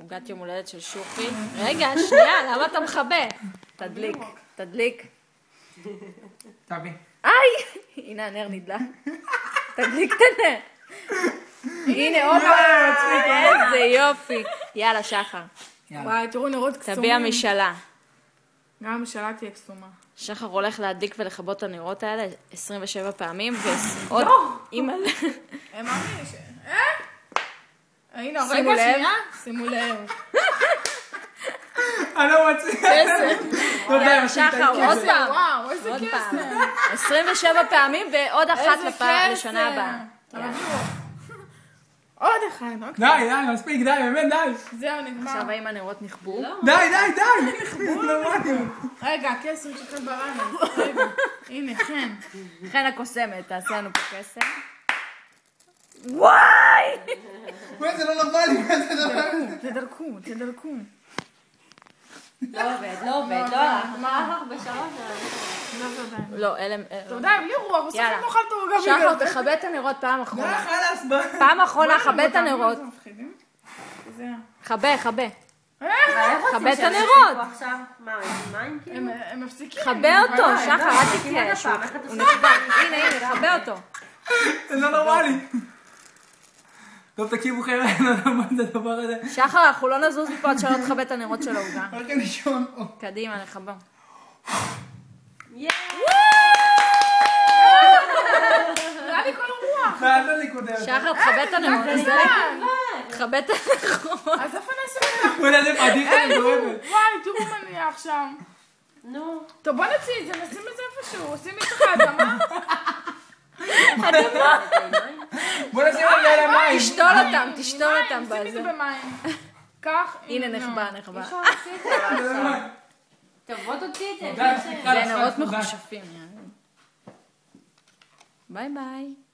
עוגת יום הולדת של שופי. רגע, שנייה, למה אתה מכבה? תדליק, תדליק. תביא. הנה הנר נדלק. תדליק את הנר. הנה, הופה. איזה יופי. יאללה, שחר. וואי, תראו נרות קסומים. תביא המשאלה. גם המשאלה תהיה קסומה. שחר הולך להדליק ולכבות את הנרות האלה 27 פעמים, ועוד... הם אמרים ש... הנה, רגע, שנייה. שימו לב. אני לא מצליח. יאללה, שחר, עוד פעם. וואו, איזה עוד כסף. פעם. 27 פעמים ועוד אחת לשנה הבאה. עוד אחד, אוקיי. די, מספיק, די, באמת, די. זהו, נגמר. עכשיו האם הנרות נכבו? די, נכבו. רגע, הכסף שכן ברענו. רגע, הנה, חן. חן הקוסמת, תעשה לנו פה קסם. וואי! זה לא נורמלי, מה זה דבר? תדלקו. לא עובד, לא הלך. מה הלך לא, אלה... טוב, די, בלי רוח, בסוף נאכל את העוגה. שחר, תכבד את הנרות פעם אחרונה. חלאס, פעם אחרונה, כבד את הנרות. זהו. כבה. כבד את שימשיכו הנרות. עכשיו, מה, מים כאילו? הם מפסיקים. כבה אותו, שחר, אל תתייאש. הוא נכבה. הנה, כבה אותו. זה לא נורמלי. טוב, תקשיבו חבר'ה, אני לא יודע מה זה הדבר הזה. שחר, אנחנו לא נזוז מפה עד שלא תכבה את הנרות של העוגה. רק לישון. קדימה, נחבר. נראה לי כל רוח. ועדה לי קודם. שחר, תכבד את הנרות. תכבד את הנרות. אז איפה נעשה אותה? בואי נעשה פדיחה, אני גורבת. וואי, תראו מה נהיה עכשיו. נו. טוב, בוא נוציא את זה, נשים את זה איפשהו. עושים מתוך האדמה. בוא נשים את זה על המים. תשתול אותם שים את בזה. זה במים. כך. הנה, נחבא. טוב, בוא תוציא את זה. זה נרות מחושפים. ביי ביי.